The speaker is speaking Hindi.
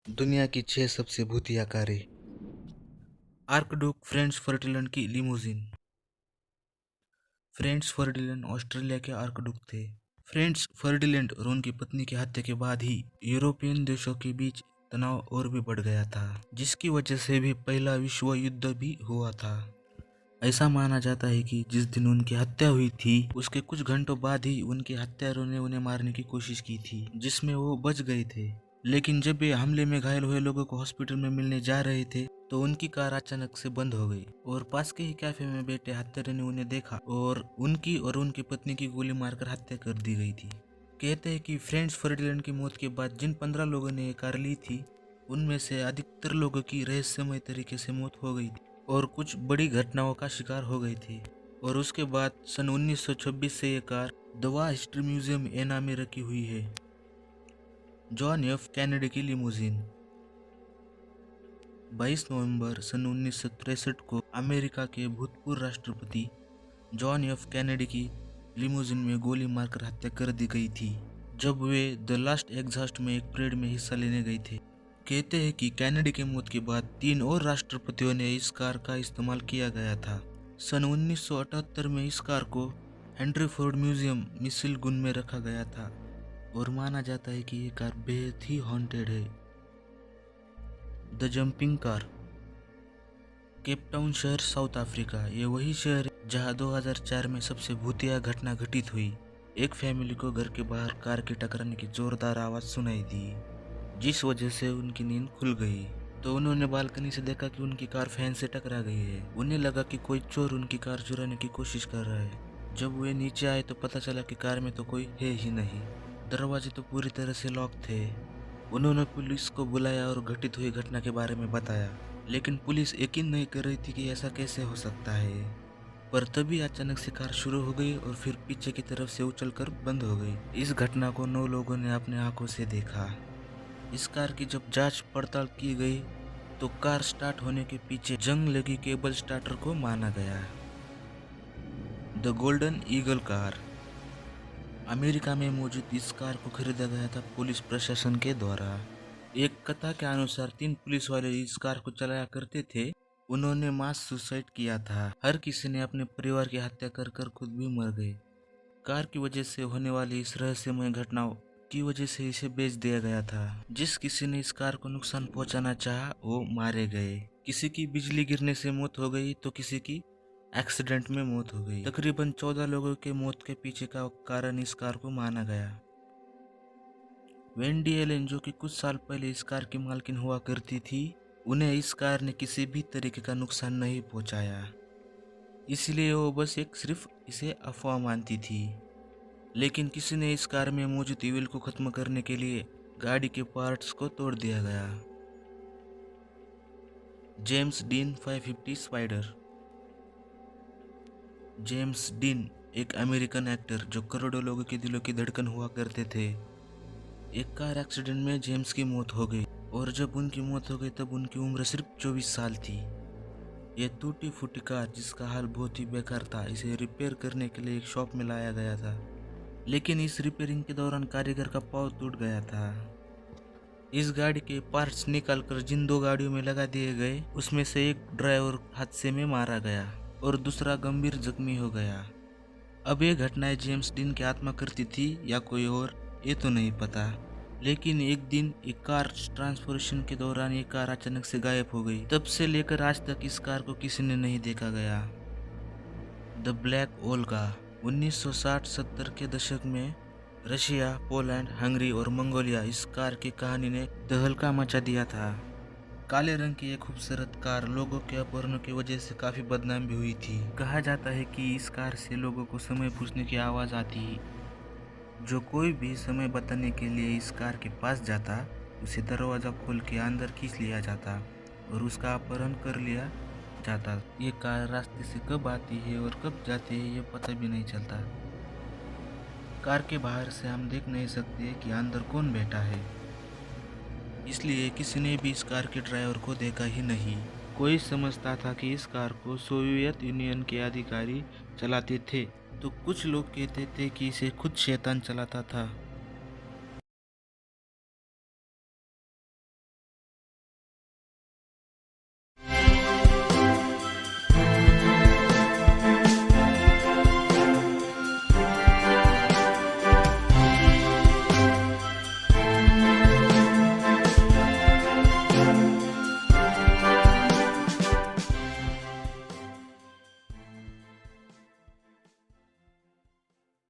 दुनिया की 6 सबसे भूतिया कारें। आर्कड्यूक फ्रेंच फर्डिनेंड की लिमोजिन। फ्रेंच फर्डिनेंड ऑस्ट्रेलिया के आर्कड्यूक थे। फ्रेंच फर्डिनेंड और उनकी पत्नी की हत्या के बाद ही यूरोपियन देशों के बीच तनाव और भी बढ़ गया था, जिसकी वजह से भी पहला विश्व युद्ध भी हुआ था। ऐसा माना जाता है कि जिस दिन उनकी हत्या हुई थी उसके कुछ घंटों बाद ही उनके हत्यारों ने उन्हें मारने की कोशिश की थी, जिसमें वो बच गए थे। लेकिन जब वे हमले में घायल हुए लोगों को हॉस्पिटल में मिलने जा रहे थे तो उनकी कार अचानक से बंद हो गई और पास के ही कैफे में बैठे हत्यारों ने उन्हें देखा और उनकी और उनकी पत्नी की गोली मारकर हत्या कर दी गई थी। कहते हैं कि फ्रेंच फर्डिनेंड की मौत के बाद जिन 15 लोगों ने ये कार ली थी उनमें से अधिकतर लोगों की रहस्यमय तरीके से मौत हो गई थी और कुछ बड़ी घटनाओं का शिकार हो गए थे। और उसके बाद सन 1926 से ये कार दवा हिस्ट्री म्यूजियम एना में रखी हुई है। जॉन एफ कैनेडी की लिमोजिन। 22 नवंबर सन 1963 को अमेरिका के भूतपूर्व राष्ट्रपति जॉन एफ कैनेडी की लिमोजिन में गोली मारकर हत्या कर दी गई थी जब वे द लास्ट एग्जॉस्ट में एक परेड में हिस्सा लेने गए थे। कहते हैं कि कैनेडी की मौत के बाद 3 और राष्ट्रपतियों ने इस कार का इस्तेमाल किया गया था। सन 1978 में इस कार को हेनरी फोर्ड म्यूजियम मिशिगन में रखा गया था और माना जाता है कि ये कार बेहद ही हॉन्टेड है। The jumping car. Cape Town शहर साउथ अफ्रीका, ये वही शहर है जहां 2004 में सबसे भूतिया घटना घटित हुई। एक फैमिली को घर के बाहर कार के टकराने की जोरदार आवाज सुनाई दी, जिस वजह से उनकी नींद खुल गई। तो उन्होंने बालकनी से देखा कि उनकी कार फैन से टकरा गई है। उन्हें लगा कि कोई चोर उनकी कार चुराने की कोशिश कर रहा है। जब वे नीचे आए तो पता चला कि कार में तो कोई है ही नहीं। दरवाजे तो पूरी तरह से लॉक थे। उन्होंने पुलिस को बुलाया और घटित हुई घटना के बारे में बताया, लेकिन पुलिस यकीन नहीं कर रही थी कि ऐसा कैसे हो सकता है। पर तभी अचानक से कार शुरू हो गई और फिर पीछे की तरफ से उछलकर बंद हो गई। इस घटना को 9 लोगों ने अपने आंखों से देखा। इस कार की जब जांच पड़ताल की गई तो कार स्टार्ट होने के पीछे जंग लगी केबल स्टार्टर को माना गया। The golden eagle car. America में मौजूद इस कार को खरीदा गया था पुलिस प्रशासन के द्वारा। एक कथा के अनुसार 3 पुलिस वाले इस कार को चलाया करते थे। उन्होंने मास सुसाइड किया था। हर किसी ने अपने परिवार की हत्या कर कर खुद भी मर गए। कार की वजह से होने वाली इस रहस्यमय घटनाओं की वजह से इसे बेच दिया गया था। जिस किसी ने इस कार को नुकसान पहुंचाना चाहा वो मारे गए। किसी की बिजली गिरने से मौत हो गई तो किसी की एक्सीडेंट में मौत हो गई। तकरीबन 14 लोगों के मौत के पीछे का कारण इस कार को माना गया। वेंडी एलन, जो कि कुछ साल पहले इस कार की मालकिन हुआ करती थी, उन्हें इस कार ने किसी भी तरीके का नुकसान नहीं पहुंचाया, इसलिए वो बस सिर्फ इसे अफवाह मानती थी। लेकिन किसी ने इस कार में मौजूद ईविल को खत्म करने के लिए गाड़ी के पार्ट्स को तोड़ दिया गया। James dean 550 spider. James dean एक अमेरिकन एक्टर जो करोड़ों लोगों के दिलों की धड़कन हुआ करते थे। एक कार एक्सीडेंट में जेम्स की मौत हो गई और जब उनकी मौत हो गई तब उनकी उम्र सिर्फ 24 साल थी। ये टूटी फूटी कार जिसका हाल बहुत ही बेकार था, इसे रिपेयर करने के लिए एक शॉप में लाया गया था, लेकिन इस रिपेयरिंग के दौरान कारीगर का पाँव टूट गया था। इस गाड़ी के पार्ट्स निकालकर जिन 2 गाड़ियों में लगा दिए गए उसमें से एक ड्राइवर हादसे में मारा गया और दूसरा गंभीर जख्मी हो गया। अब ये घटनाएं जेम्स डीन की आत्मा करती थी या कोई और, ये तो नहीं पता। लेकिन एक दिन एक कार ट्रांसपोर्टेशन के दौरान ये कार अचानक से गायब हो गई। तब से लेकर आज तक इस कार को किसी ने नहीं देखा गया। The black Olga. 1960-70 के दशक में रशिया, पोलैंड, हंगरी और मंगोलिया इस कार की कहानी ने तहलका मचा दिया था। काले रंग की एक खूबसूरत कार लोगों के अपहरणों की वजह से काफी बदनाम भी हुई थी। कहा जाता है कि इस कार से लोगों को समय पूछने की आवाज आती। जो कोई भी समय बताने के लिए इस कार के पास जाता उसे दरवाजा खोल के अंदर खींच लिया जाता और उसका अपहरण कर लिया जाता। ये कार रास्ते से कब आती है और कब जाती है ये पता भी नहीं चलता। कार के बाहर से हम देख नहीं सकते कि अंदर कौन बैठा है, इसलिए किसी ने भी इस कार के ड्राइवर को देखा ही नहीं। कोई समझता था कि इस कार को सोवियत यूनियन के अधिकारी चलाते थे, तो कुछ लोग कहते थे कि इसे खुद शैतान चलाता था।